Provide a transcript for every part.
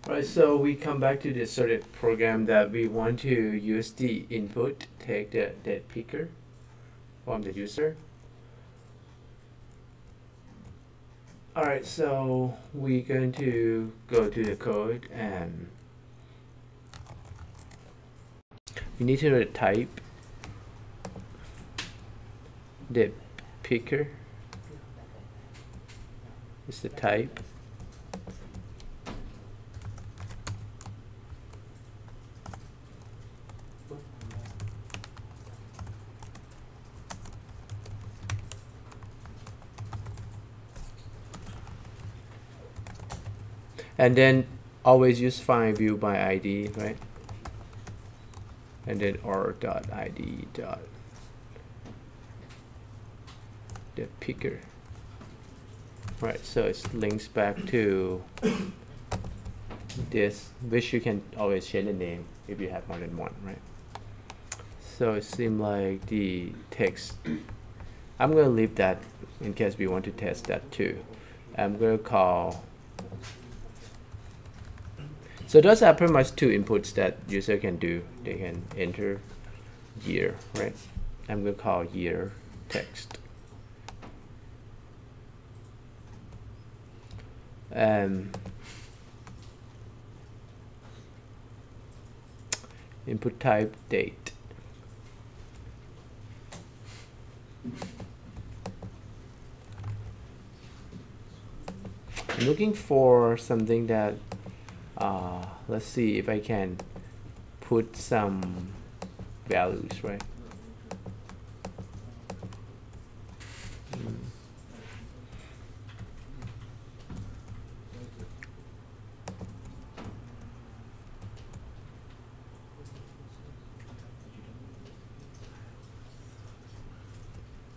Right, so we come back to this sort of program that we want to use the input, take the date picker from the user. Alright, so we're going to go to the code and we need to type the picker is the type. And then always use find view by ID, right? And then or.id dot the picker. Right, so it links back to this, which you can always change the name if you have more than one, right? So it seems like the text, I'm going to leave that in case we want to test that too. I'm going to call, so those are pretty much two inputs that user can do. They can enter year, right? I'm going to call year text. Input type date. I'm looking for something that let's see if I can put some values, right?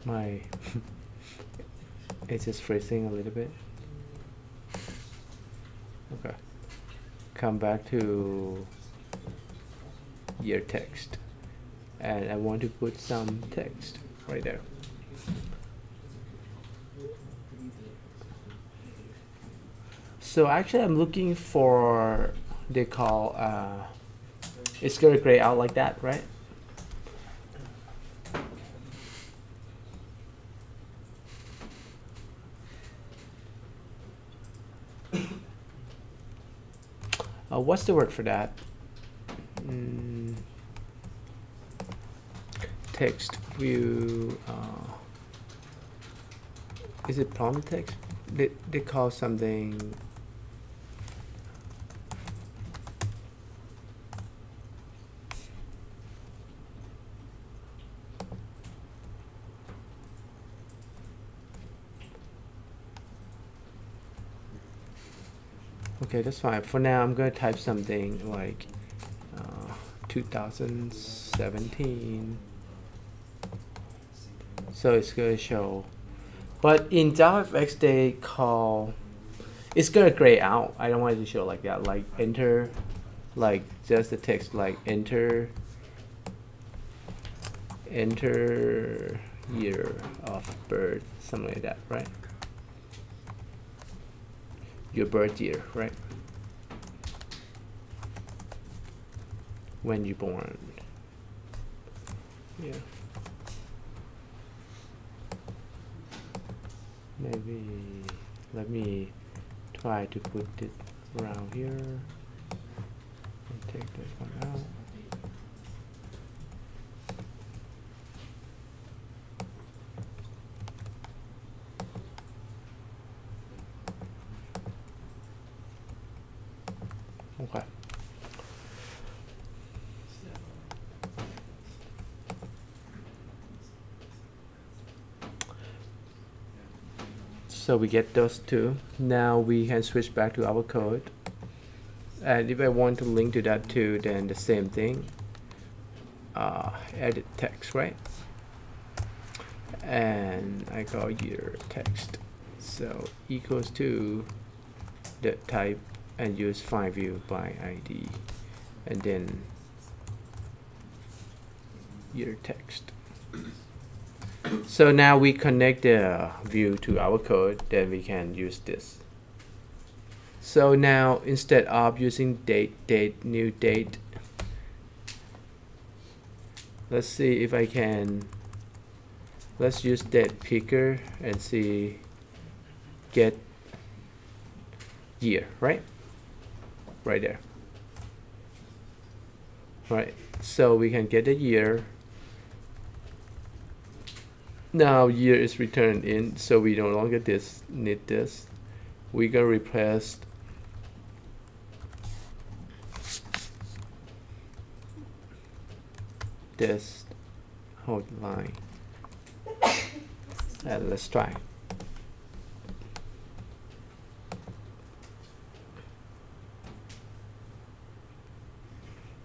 My it's just freezing a little bit. Okay, come back to year text, and I want to put some text right there. So actually I'm looking for, they call it's gonna gray out like that, right? What's the word for that? Text view. Is it prompt text? They call something. Okay, that's fine. For now, I'm going to type something like 2017. So it's going to show. But in JavaFX, they call, it's going to gray out. I don't want it to show like that. Like enter, like just the text, like enter year of birth, something like that, right? Your birth year, right? When you born. Yeah. Maybe let me try to put it around here and take this one out. Okay. So we get those two. Now we can switch back to our code. And if I want to link to that too, then the same thing. Edit text, right? And I call year text. So equals to the type and use find view by ID. And then year text. So now we connect the view to our code, then we can use this. So now instead of using date, new date, let's see if I can, let's use date picker and see, get year, right? Right there. Right, so we can get a year. Now year is returned in, so we no longer need this. We can replace this whole line. And let's try.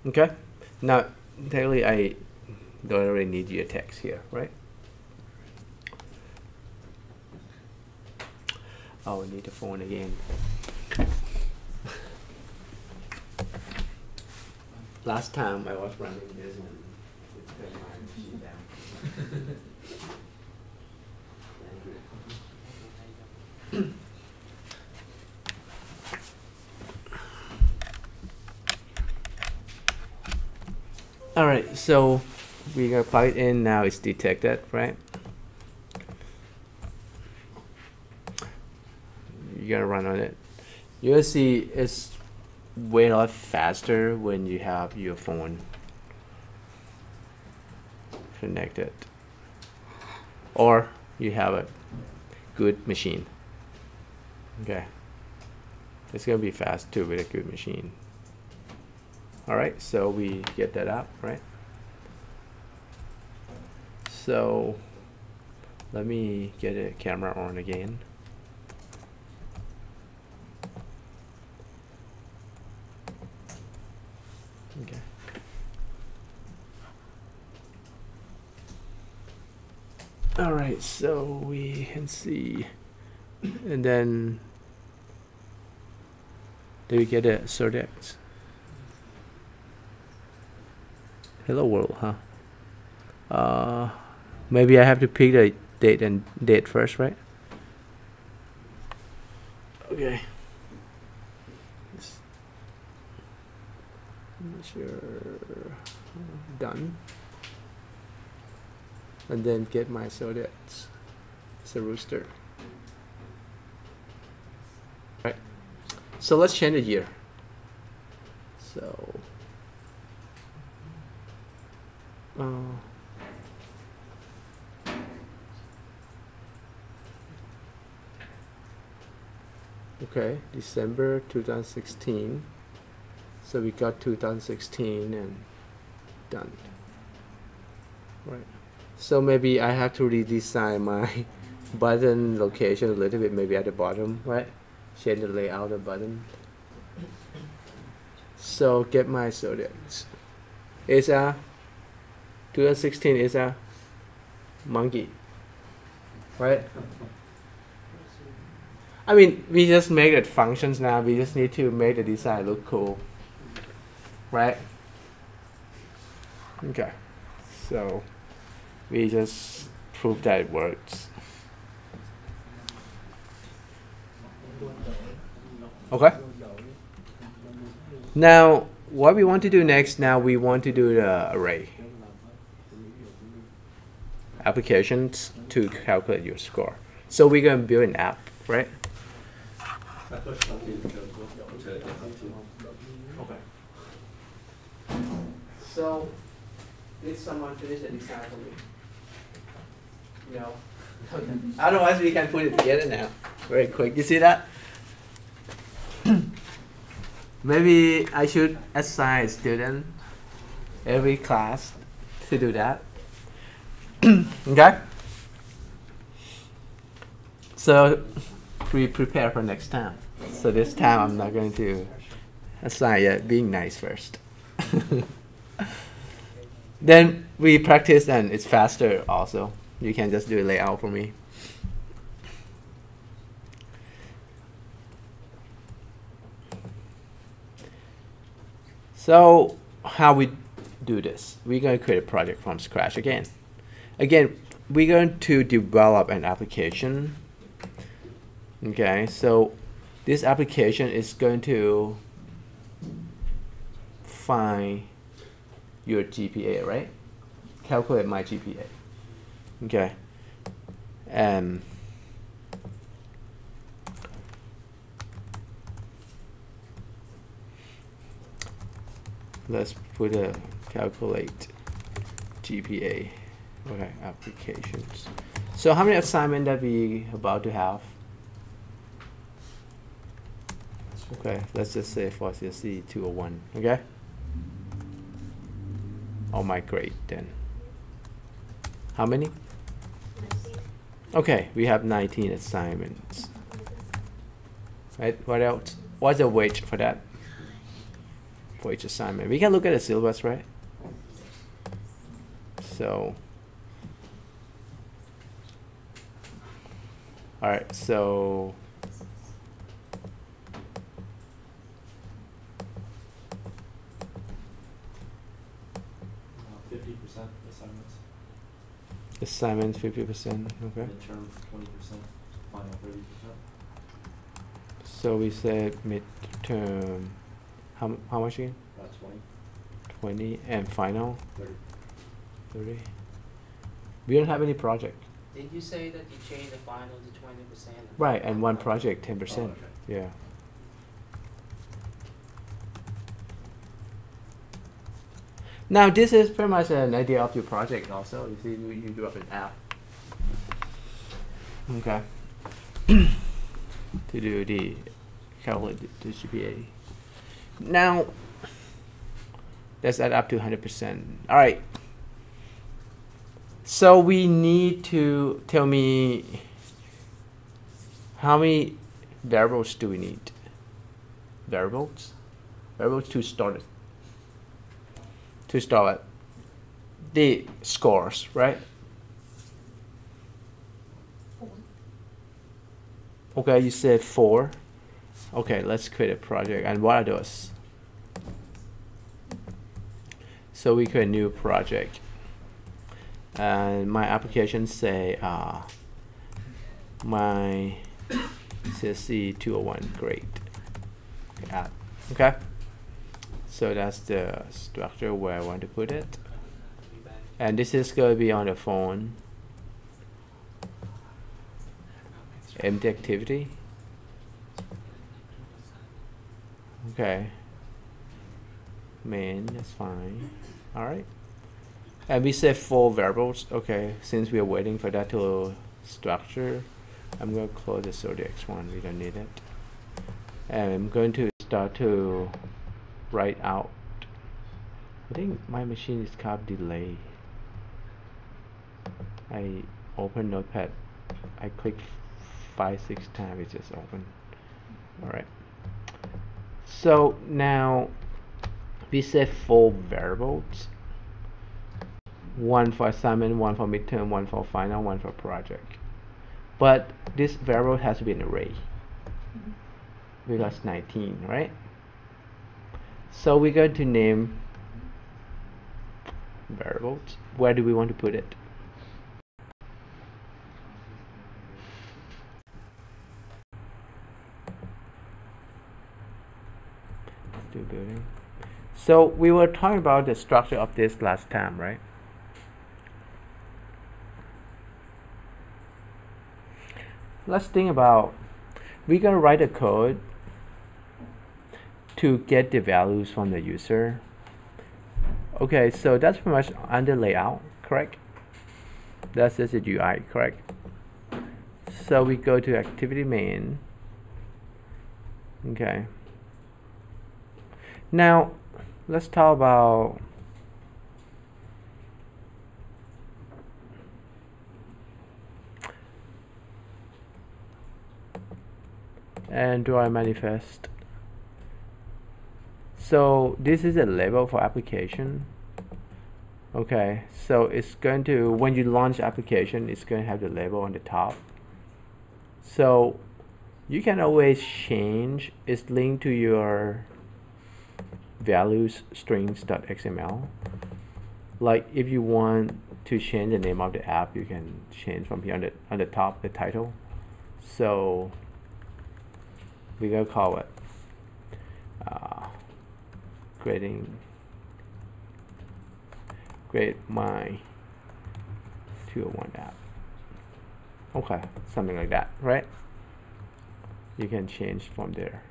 Okay, now technically I don't really need your text here, right? Oh, I need the phone again. Last time I was running this and it turned my machine down. All right, so we're gonna plug it in now. It's detected, right? You're gonna run on it. You'll see it's way a lot faster when you have your phone connected, or you have a good machine. Okay, it's gonna be fast too with a good machine. All right, so we get that up, right? So let me get a camera on again. Okay. All right, so we can see, and then do we get a Zodiac? Hello world, huh? Maybe I have to pick the date first, right? Okay. Sure. Done. And then get my Zodiac. It's a rooster. Right. So let's change the year. So. Okay, December 2016. So we got 2016 and done. Right. So maybe I have to redesign my button location a little bit, maybe at the bottom, right? Change the layout of the button. So get my Zodiac. It's a 2016 is a monkey, right? I mean, we just make it functions now. We just need to make the design look cool, right? Okay, so we just prove that it works. Okay. Now, what we want to do next? Now we want to do the array applications to calculate your score. So we're going to build an app, right? Okay. So did someone finish the design for me? No. Okay. Otherwise we can put it together now. Very quick. You see that? Maybe I should assign a student every class to do that. Okay? So we prepare for next time. So this time I'm not going to assign yet, being nice first. Then we practice and it's faster also. You can just do a layout for me. So how we do this? We're going to create a project from scratch again. Again, we're going to develop an application. Okay, so this application is going to find your GPA, right? Calculate my GPA. Okay. And let's put a calculate GPA. Okay, applications. So how many assignments that we about to have? Okay, let's just say for CSC201. Okay. Oh my grade then. How many? 19. Okay, we have 19 assignments. Right, what else? What's the wage for that? For each assignment. We can look at the syllabus, right? So, alright, so 50% assignments. Assignments 50%, okay. Midterm 20%, final 30%. So we said midterm, how much again? About 20. 20 and final 30. 30. We don't have any project. Did you say that you changed the final to 20%? Right, and one project 10%. Oh, okay. Yeah. Now this is pretty much an idea of your project also. You see, you do up an app. Okay. To do the calculate the GPA. Now let's add up to 100%. All right. So we need to tell me how many variables do we need? Variables to start it. To start the scores, right? 4. Okay, you said 4. Okay, let's create a project. And what are those? So we create a new project. And my application say my CSC201 grade app. Okay. So that's the structure where I want to put it. And this is going to be on the phone. Empty activity. Okay. Main, that's fine. Alright. And we set 4 variables. Okay, since we are waiting for that to structure, I'm going to close the Zodiac one. We don't need it. And I'm going to start to write out. I think my machine is kind of delayed. I open Notepad. I click 5-6 times. It just open. All right. So now we set 4 variables. 1 for assignment, 1 for midterm, 1 for final, 1 for project. But this variable has to be an array. Because 19, right? So we're going to name variables. Where do we want to put it? Still building. So we were talking about the structure of this last time, right? Let's think about, we're going to write a code to get the values from the user. Okay, so that's pretty much under layout, correct? That's just a UI, correct? So we go to activity main. Okay. Now, let's talk about and do I manifest. So this is a label for application. Okay, so it's going to, when you launch application, it's going to have the label on the top. So you can always change, it's linked to your values strings.xml. Like if you want to change the name of the app, you can change from here on the top, the title. So we're gonna call it grading grade my 201 app. Okay, something like that, right? You can change from there.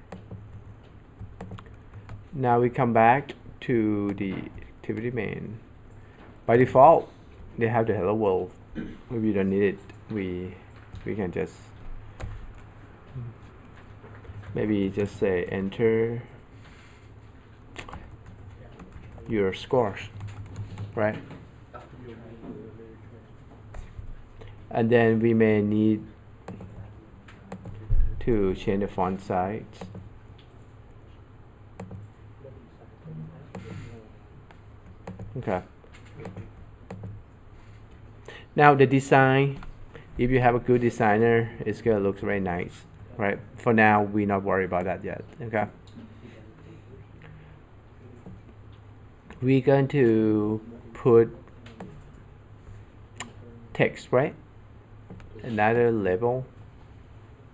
Now we come back to the activity main. By default, they have the hello world. If we don't need it, we can just maybe just say enter your scores, right? And then we may need to change the font size. Okay. Now the design, if you have a good designer, it's gonna look very nice, right? For now, we're not worried about that yet. Okay. We're going to put text, right? Another label,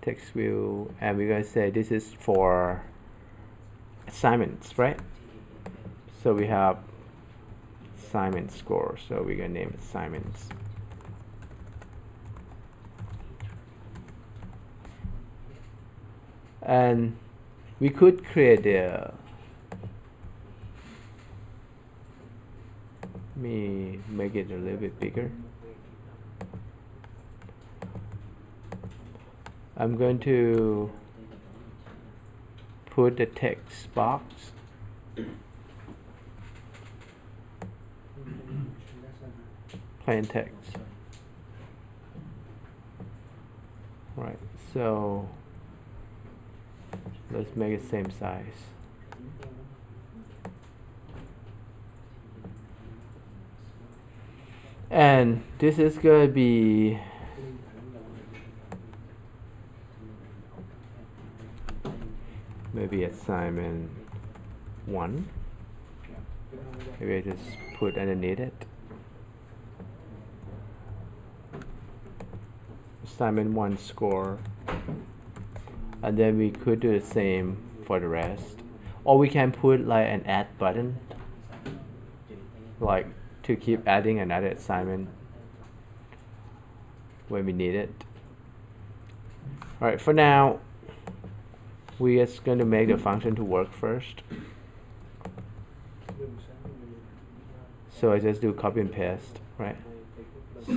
text view, and we're gonna say this is for assignments, right? So we have assignment score, so we're gonna name assignments. And we could create a me make it a little bit bigger. I'm going to put the text box plain text. Right, so let's make it same size. And this is going to be maybe assignment 1. Maybe I just put underneath it. Assignment 1 score. And then we could do the same for the rest. Or we can put like an add button, like to keep adding another assignment when we need it. Alright, for now, we're just going to make the function to work first. So I just do copy and paste, right?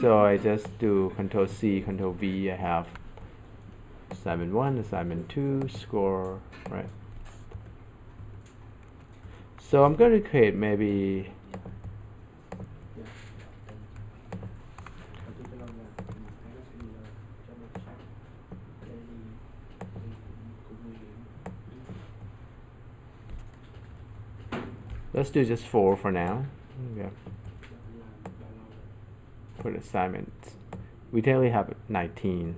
So I just do Control C, Control V. I have assignment 1, assignment 2, score, right? So I'm going to create maybe let's do just 4 for now. Okay. Put assignments. We technically have 19,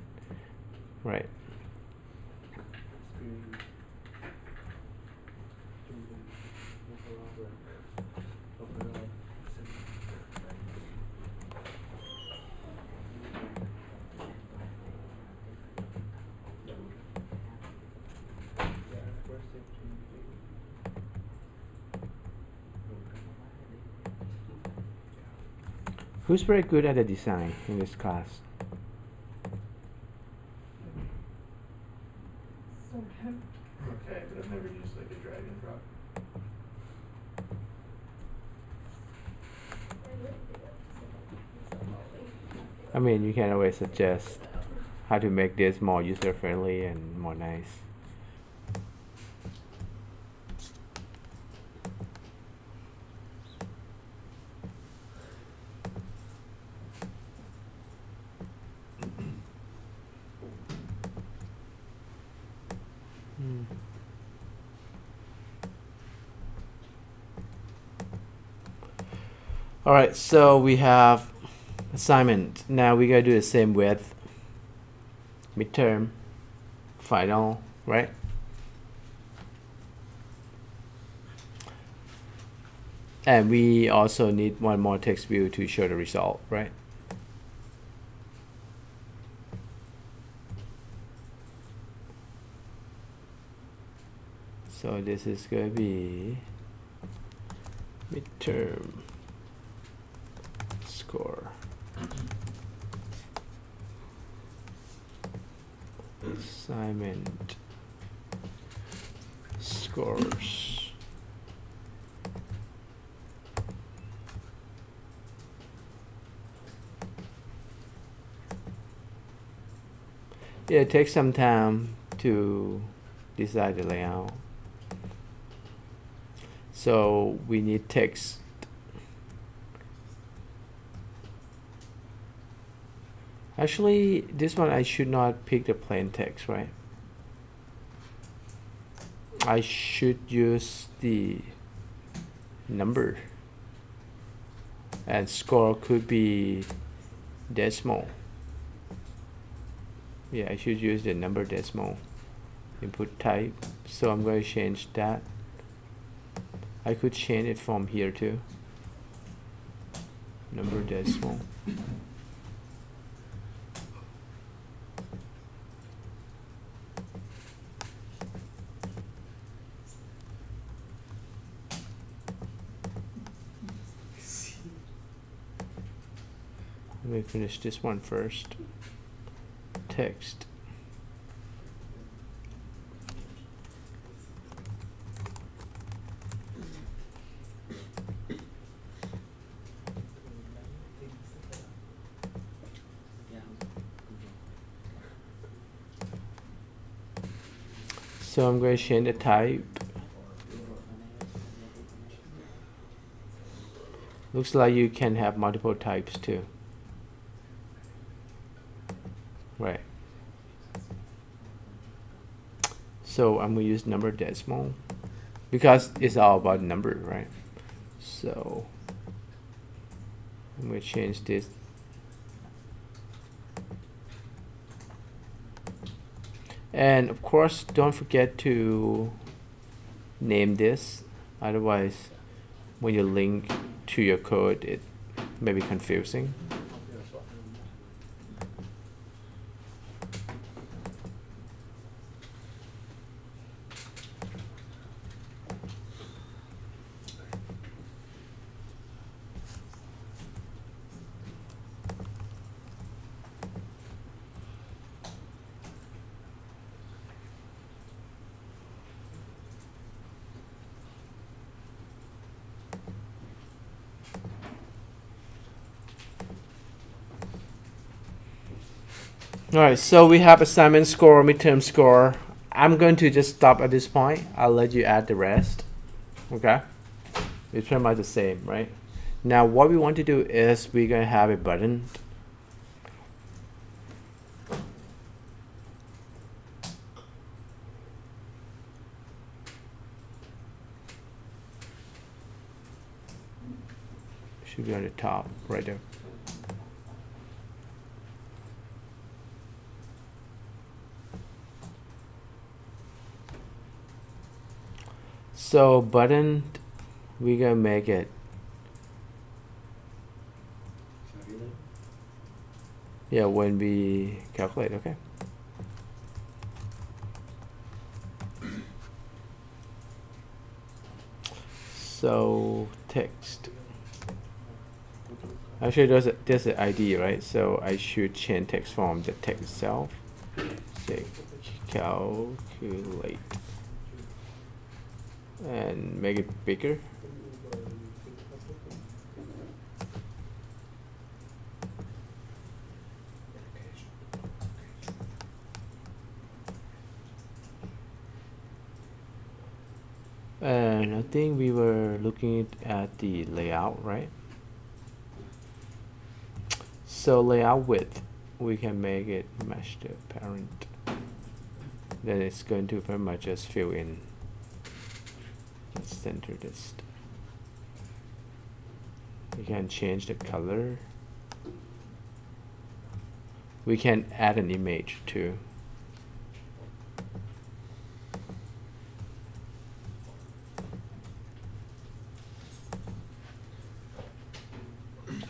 right? Who's very good at the design in this class? Okay, but I've never used like a drag and drop. I mean, you can always suggest how to make this more user-friendly and more nice. Alright, so we have assignment. Now we gotta do the same with midterm, final, right? And we also need one more text view to show the result, right? So this is going to be midterm score. Assignment scores. Yeah, it takes some time to decide the layout. So we need text. Actually, this one I should not pick the plain text, right? I should use the number, and score could be decimal. Yeah, I should use the number decimal input type. So I'm going to change that. I could change it from here too. Number decimal. Let me finish this one first. Text. So I'm going to change the type. Looks like you can have multiple types too. Right. So I'm going to use number decimal because it's all about number, right? So I'm going to change this. And of course, don't forget to name this. Otherwise, when you link to your code, it may be confusing. Alright, so we have assignment score, midterm score. I'm going to just stop at this point. I'll let you add the rest. Okay? It's pretty much the same, right? Now what we want to do is we're going to have a button. Should be on the top, right there. So button, we're gonna make it. Yeah, when we calculate, okay. So text. Actually, there's an ID, right? So I should change text from the text itself. Say calculate. And make it bigger. And I think we were looking at the layout, right? So layout width, we can make it match the parent. Then it's going to pretty much just fill in. Let's center this. We can change the color. We can add an image too.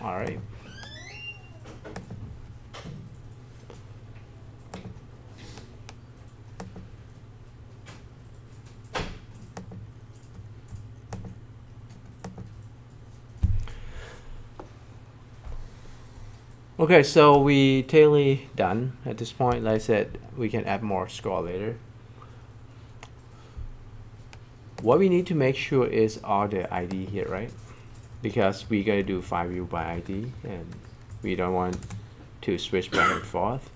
All right. Okay, so we totally done at this point. Like I said, we can add more score later. What we need to make sure is all the ID here, right? Because we're gonna do 5 view by ID and we don't want to switch back and forth.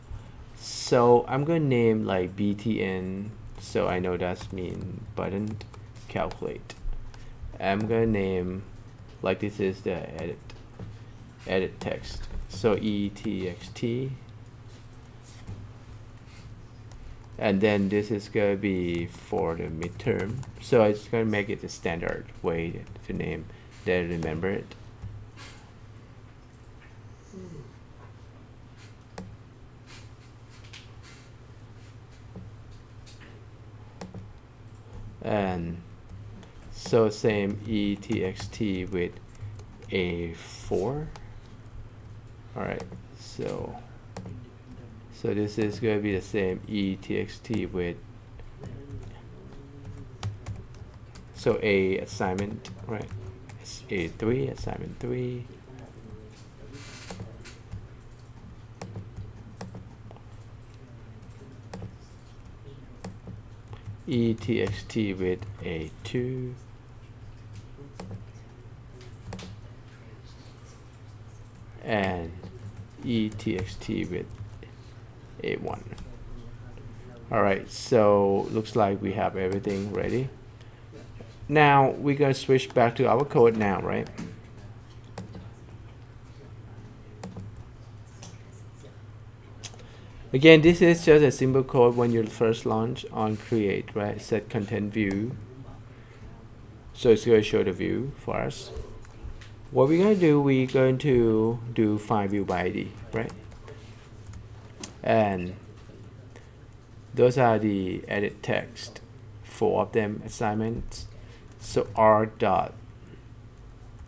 So I'm gonna name like BTN, so I know that's mean button calculate. I'm gonna name like this is the edit text. So ETXT, and then this is gonna be for the midterm. So it's gonna make it the standard way to name that remember it. And so same ETXT with A4. All right, so this is going to be the same ETXT with so A assignment, right? It's A3 assignment 3. ETXT with A2. And ETXT with A1. All right, so looks like we have everything ready. Now we're going to switch back to our code now, right? Again, this is just a simple code when you first launch on create, right? Set content view. So it's going to show the view for us. What we're going to do, we're going to do 5 view by ID, right? And those are the edit text, 4 of them assignments. So r dot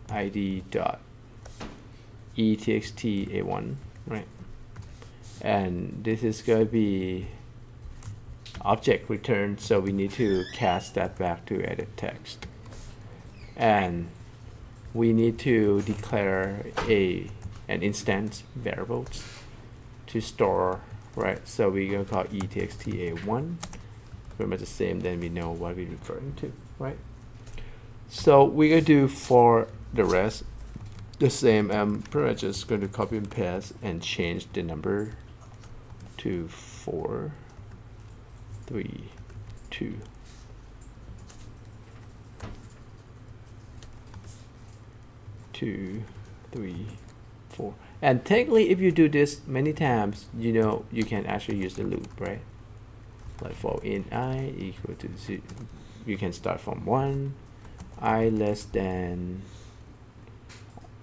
id dot etxt a1, right? And this is going to be object return, so we need to cast that back to edit text. And we need to declare an instance variables to store, right? So we're going to call etxt_a1, pretty much the same, then we know what we're referring to, right? So we're going to do for the rest the same. I'm pretty much just going to copy and paste and change the number to 4, 3, 2. Two, 3, 4. And technically, if you do this many times, you know you can actually use the loop, right? Like for in I equal to 0, you can start from 1, I less than.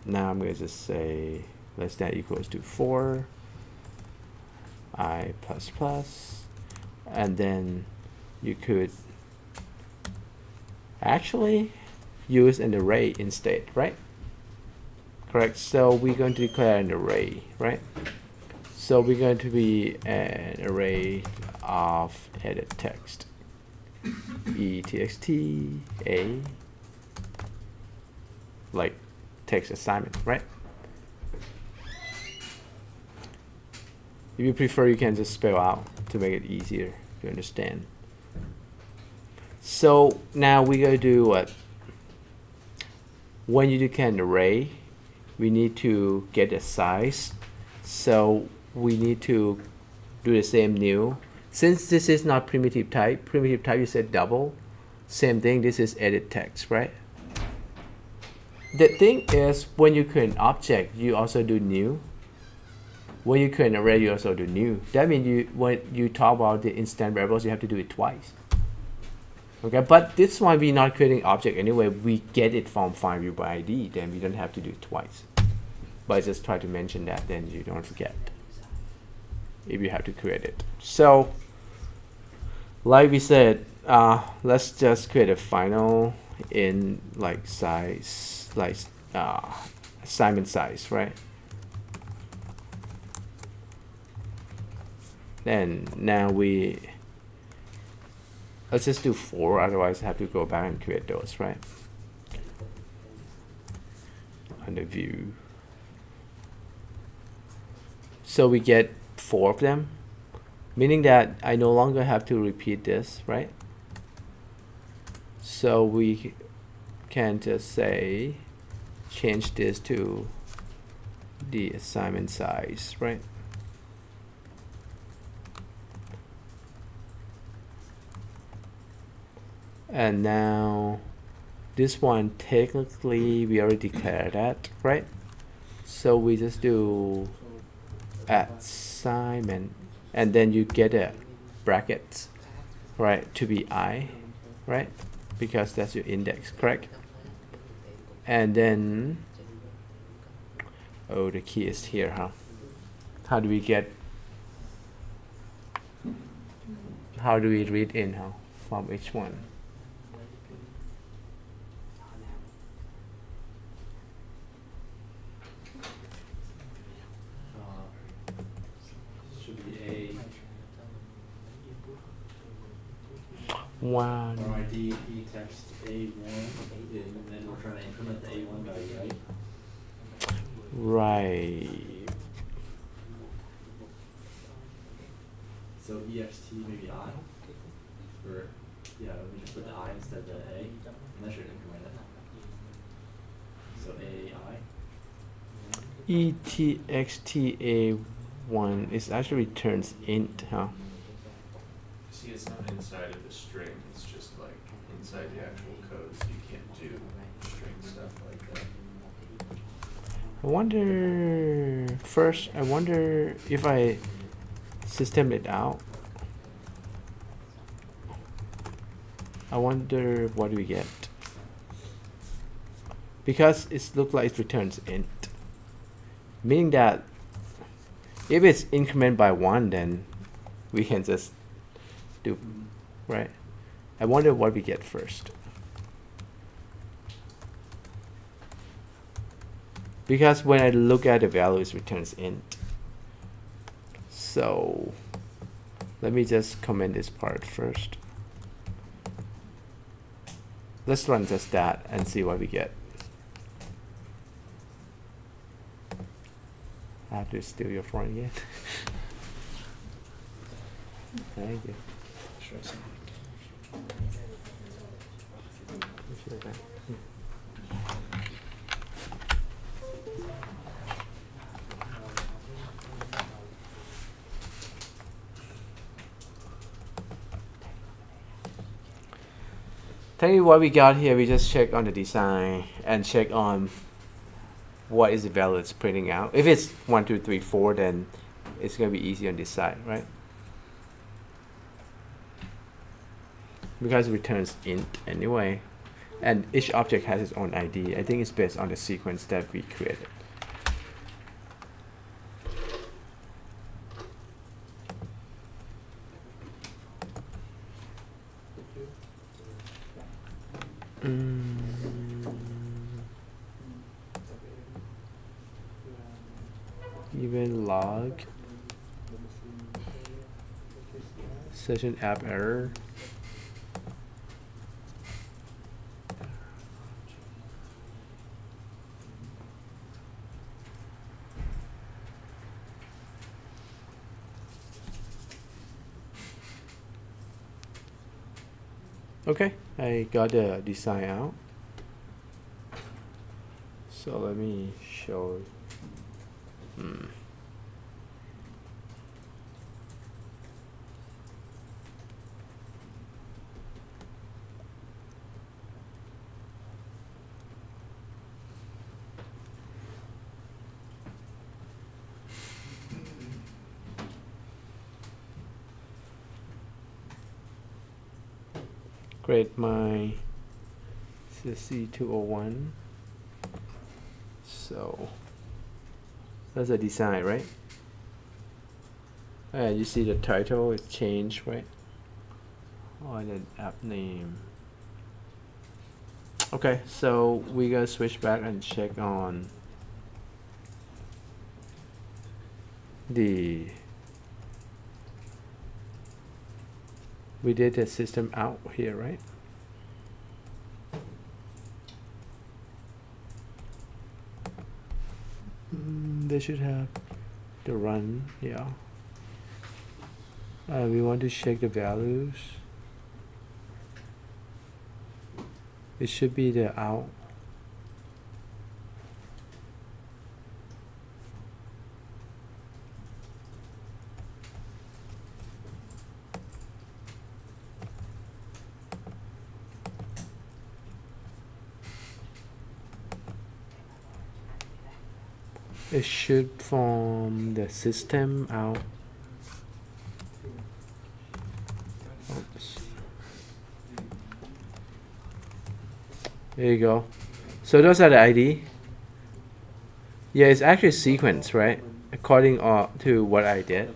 Now I'm going to just say less than equals to 4, I plus plus, and then you could actually use an array instead, right? Correct. So we're going to declare an array, right? So we're going to be an array of edit text, etxt a, like text assignment, right? If you prefer, you can just spell out to make it easier to understand. So now we're going to do what? When you declare an array, we need to get a size. So we need to do the same new. Since this is not primitive type you said double. Same thing, this is edit text, right? The thing is, when you create an object, you also do new. When you create an array, you also do new. That means when you talk about the instant variables, you have to do it twice. Okay, but this one we're not creating object anyway. We get it from 5 view by ID, then we don't have to do it twice. But I just try to mention that, then you don't forget if you have to create it. So, like we said, let's just create a final in like size, like assignment size, right? Then now let's just do 4, otherwise I have to go back and create those, right? Under view. So we get 4 of them, meaning that I no longer have to repeat this, right? So we can just say, change this to the assignment size, right? And now this one, technically we already declared that, right? So we just do assignment, and then you get a bracket, right, to be I, right? Because that's your index, correct? And then, oh, the key is here, huh? How do we read in, huh, from each one? Should be A. One. Or ID text A1, and then we're trying to implement the A1 value, right? Right. So EXT maybe I? Or, yeah, we just put the I instead of the A, and that should implement it. So AI. ETXTA1 is actually returns int, huh? See, it's not inside of the string, it's just like inside the actual code, so you can't do string stuff like that. I wonder if I system it out. I wonder what we get. Because it looks like it returns int. Meaning that if it's increment by 1, then we can just do, right? I wonder what we get first. Because when I look at the values, it returns int. So let me just comment this part first. Let's run just that and see what we get. I have to steal your phone again. Thank you. Tell you what we got here. We just check on the design and check on what is the value it's printing out. If it's 1, 2, 3, 4, then it's going to be easy on this side, right? Because it returns int anyway, and each object has its own ID. I think it's based on the sequence that we created. Even log session app error. Okay, I got the design out. So let me show. Create my CSC201. So that's a design, right? And you see the title is changed, right? Or the app name. Okay, so we gotta switch back and check on we did the system out here, right? They should have the run, yeah. We want to check the values. It should be the out. It should from the system out. Oops. There you go. So those are the ID. Yeah, it's actually sequence, right? According to what I did.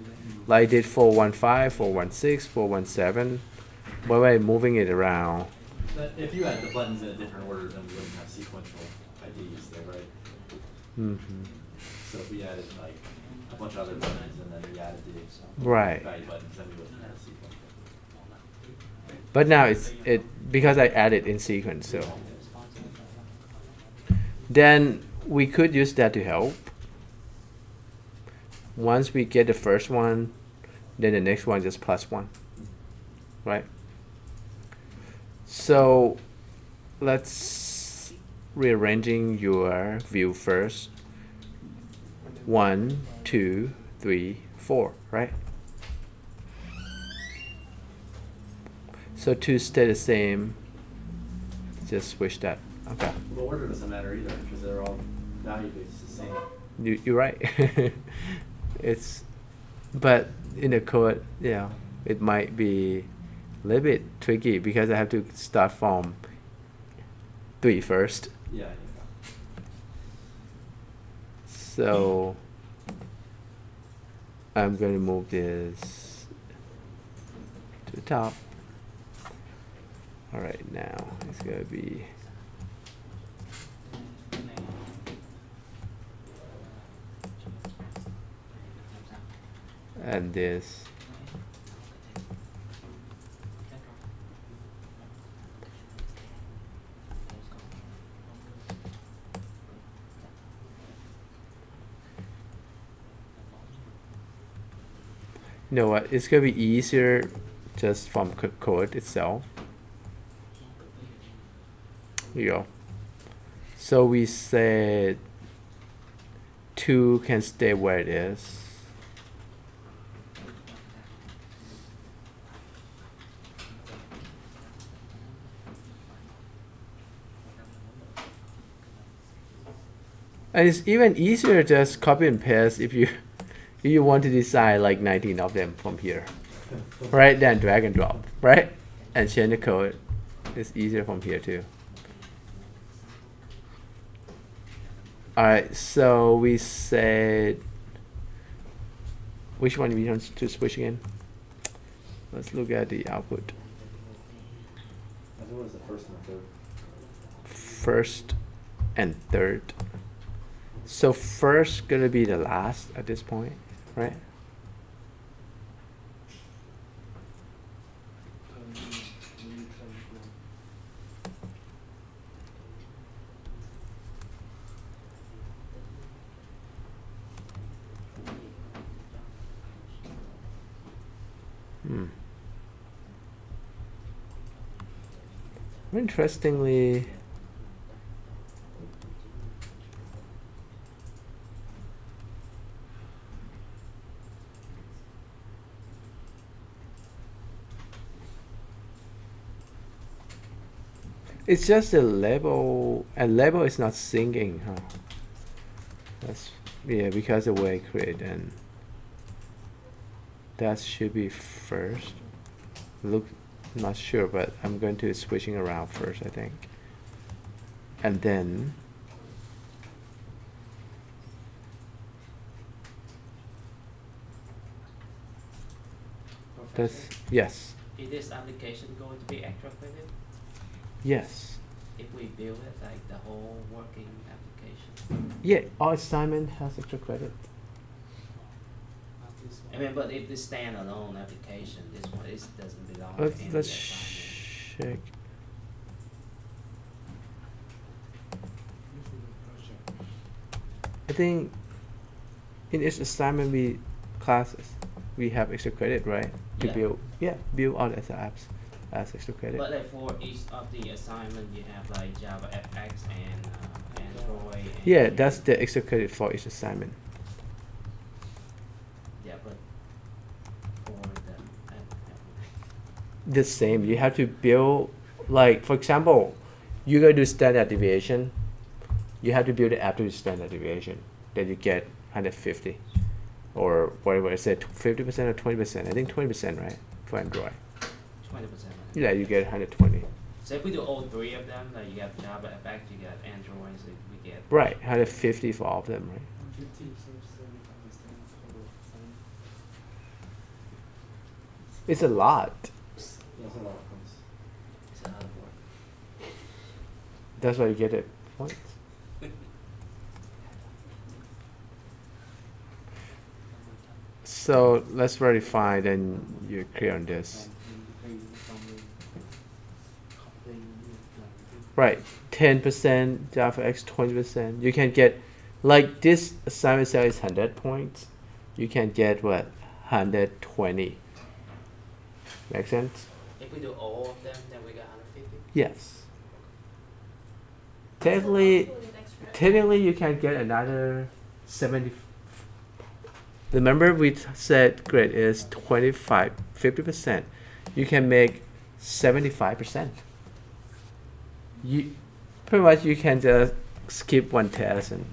Like I did 415, 416, 417. But by moving it around. But if you had the buttons in a different order, then we wouldn't have sequential IDs there, right? Mm-hmm. So if we added like a bunch of other buttons and then we added the Right. value buttons, then we wouldn't have sequential. But now it's because I added in sequence, so then we could use that to help. Once we get the first one, then the next one just +1, right? So let's rearranging your view first. 1, 2, 3, 4, right? So to stay the same, just switch that. Okay. The order doesn't matter either because they're all value based the same. You're right. But in the code, yeah, it might be a little bit tricky because I have to start from 3 first. Yeah. So I'm going to move this to the top. All right, now it's going to be and this. You know what? It's gonna be easier just from code itself. Here you go. So we said 2 can stay where it is. And it's even easier just copy and paste if you want to design like 19 of them from here, right? Then drag and drop, right? And change the code. It's easier from here too. All right, so we said which one we want to switch again? Let's look at the output. I think it was the first and third. First and third. So first gonna be the last at this point, right? Interestingly, it's just a label, and label is not syncing, huh? That's, yeah, because the way I create, and that should be first. Look, not sure, but I'm going to switching around first, I think. And then that's, yes. Is this application going to be extra credit? Yes. If we build it like the whole working application? Yeah, all assignment has extra credit. I mean, but if this standalone application, this one doesn't belong to any Let's assignment. check. I think in each assignment classes we have extra credit, right? To Yeah. build all the apps as extra credit. But like for each of the assignment, you have like Java FX and Android. And Yeah, that's the extra credit for each assignment. Yeah, but for the The same. You have to build, like for example, you're gonna do standard deviation. You have to build the app to standard deviation. Then you get 150, or whatever I said, 50% or 20%. I think 20%, right, for Android. 20%. Yeah, you get 120. So if we do all three of them, like you got Java FX, you got Android, so we get Right, 150 for all of them, right? 50, so 75% total assignment. It's a lot. That's a lot of points. it's a lot of work. That's why you get it points. So let's verify, then you're clear on this. Right, 10% Java X, 20%. You can get, like this assignment cell is 100 points. You can get what, 120. Make sense? If we do all of them, then we got 150. Yes. So Technically, also with extra- technically you can get another 70. Remember we said grade is 25, 50%. You can make 75%. You pretty much you can just skip one test and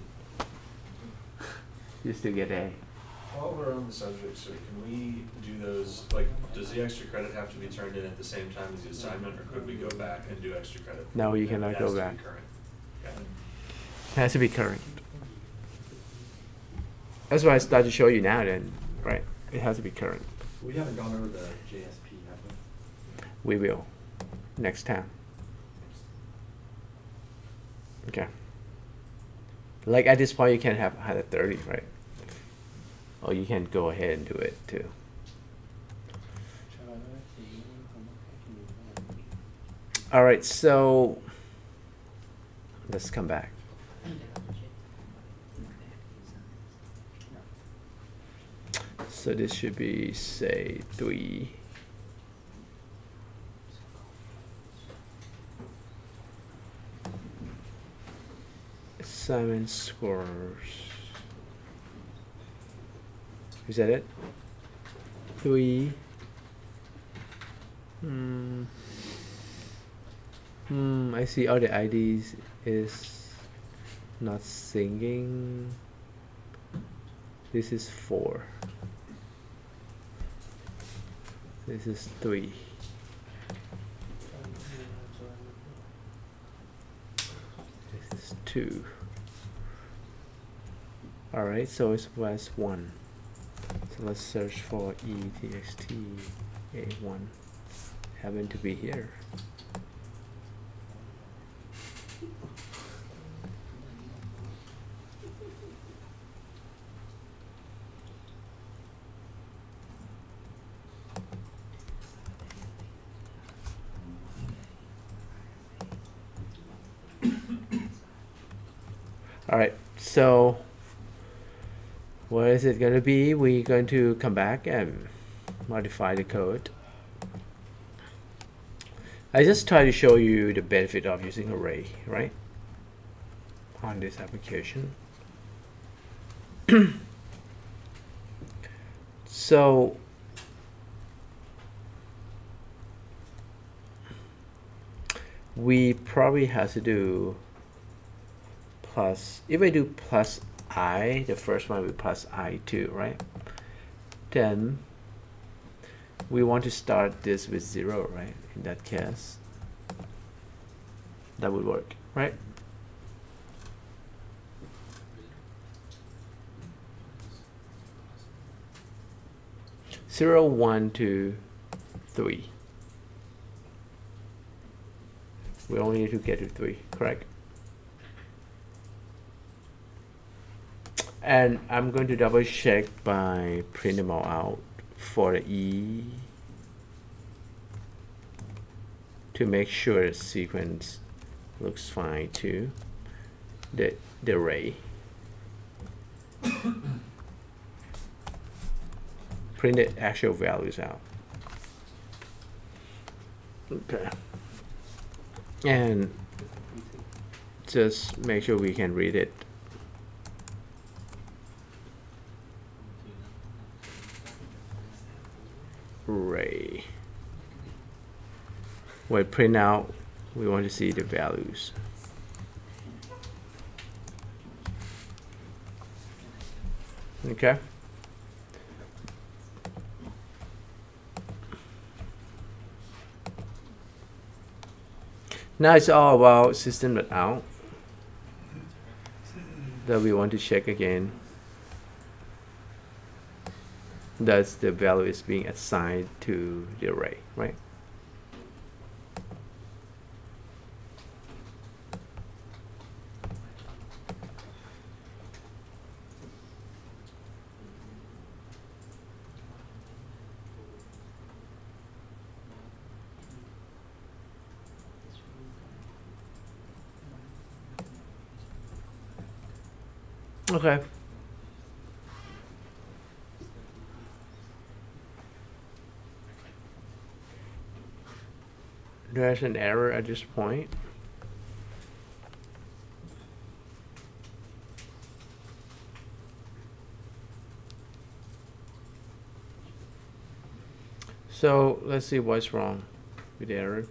you still get A. While we're on the subject, so can we do those, like, does the extra credit have to be turned in at the same time as the assignment, or could we go back and do extra credit? No, you It cannot has go to be back. current. Got it. It has to be current. That's why I started to show you now then, right? It has to be current. We haven't gone over the JSP, have we? We will next time. Okay. Like at this point you can have 130, right? Or you can go ahead and do it too. All right, so let's come back. So this should be, say, 3. Assignment scores. Is that it? 3. I see all the IDs is not singing. This is 4. This is 3. This is 2. Alright, so it was 1. So let's search for ETXT-A1. Happen to be here. Alright, so what is it going to be? We're going to come back and modify the code. I just try to show you the benefit of using array, right? On this application. So we probably have to do plus, if I do plus I, the first one will be plus I2, right? Then we want to start this with 0, right? In that case, that would work, right? Zero, 1, 2, 3. We only need to get to 3, correct? And I'm going to double check by print them all out for the E to make sure the sequence looks fine too. The array. print the actual values out. Okay. And just make sure we can read it. Right. When print out, we want to see the values. Okay. Now it's all about system.out that we want to check again. That's the value is being assigned to the array, right? Okay. There's an error at this point. So let's see what's wrong with the error.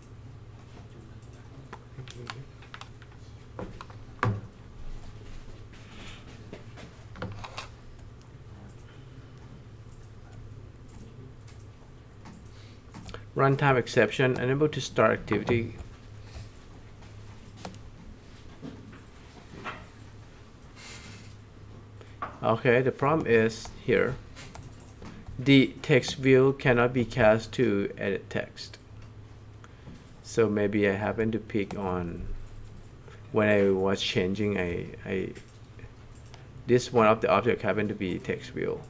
Runtime exception, unable to start activity. Okay, the problem is here. The text view cannot be cast to edit text. So maybe I happen to pick on when I was changing this one of the object happened to be text view.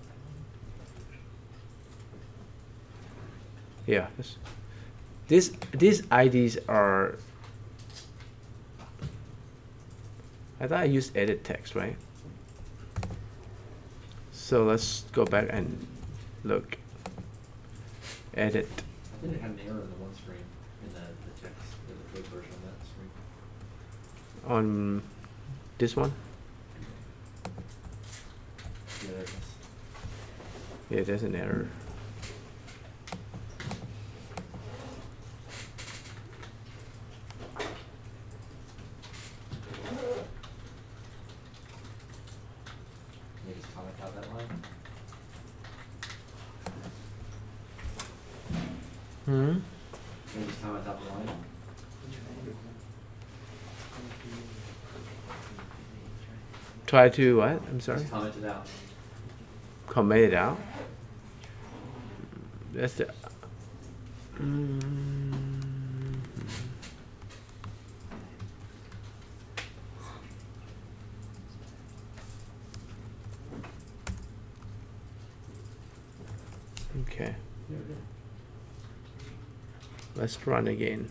Yeah, these IDs are. I thought I used edit text, right? So let's go back and look. Edit. I think it had an error in the one screen in the text, in the code version of that screen. On this one? Yeah, there it is. Yeah, there's an error. Maybe just comment out that line. Maybe just comment out the line. Try to what? I'm sorry? Just comment it out. Comment it out. That's the. Okay. Let's run again.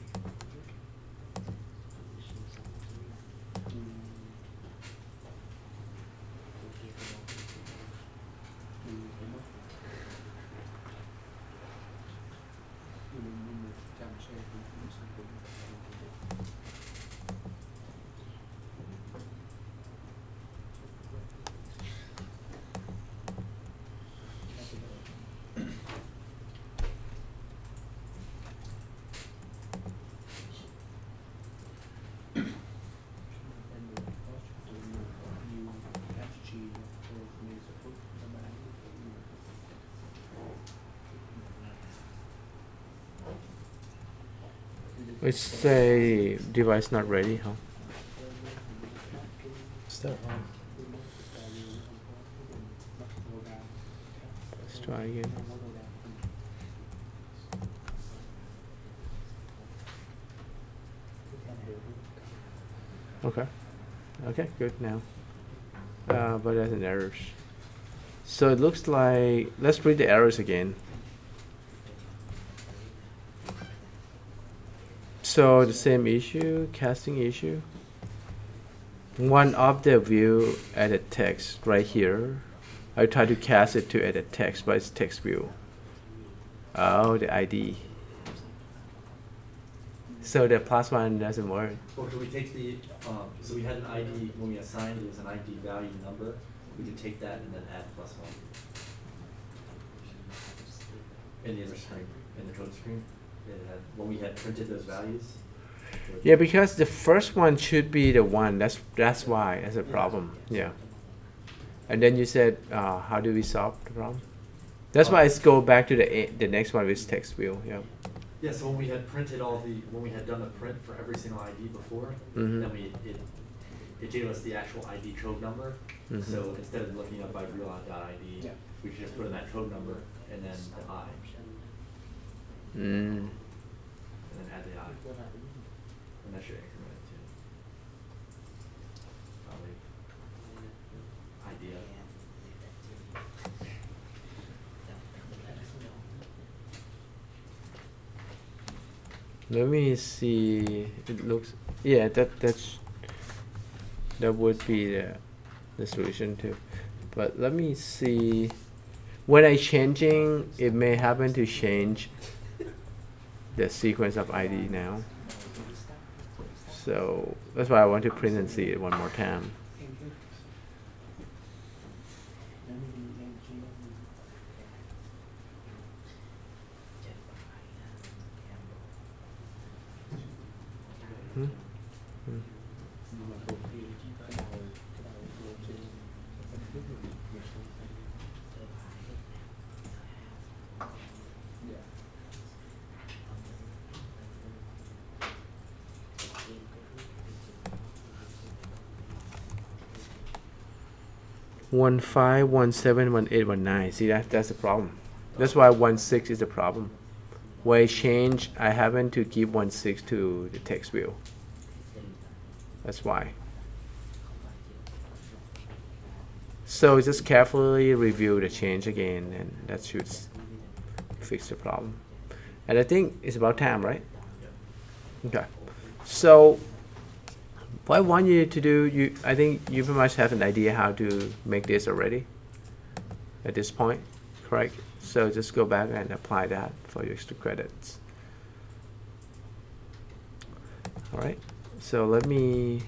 Let's say device not ready, huh? Start on. Let's try again. Okay. Okay, good now. But there's an error. So it looks like, let's read the errors again. So the same issue, casting issue. One of the view edit text right here. I try to cast it to edit text, but it's text view. Oh, the ID. So the +1 doesn't work. Or could we take the, so we had an ID, when we assigned it was an ID value number, we could take that and then add +1. In the other screen, in the code screen, it had, when we had printed those values. Yeah, because the first one should be the 1. That's why. That's a problem. Yeah. And then you said, how do we solve the problem? That's why it's go back to the next one with text view. Yeah. Yeah, so when we had printed when we had done the print for every single ID before, Mhm. then it gave us the actual ID code number. Mhm. So instead of looking up by real.id, we could just put in that code number and then the I. Mm. And then add the I. And that should increment it too. Probably. Idea. Let me see. It looks. Yeah, that would be the solution too. But let me see. When I changing, it may happen to change the sequence of ID now. So that's why I want to print and see it one more time. Hmm? Hmm. One 5, 1 7, 1 8, 1 9. See that's the problem. That's why 1 6 is the problem. When I change, I happen to keep 1 6 to the text view. That's why. So just carefully review the change again, and that should fix the problem. And I think it's about time, right? Okay. So what I want you to do, I think you pretty much have an idea how to make this already at this point, correct? So just go back and apply that for your extra credits. All right. So let me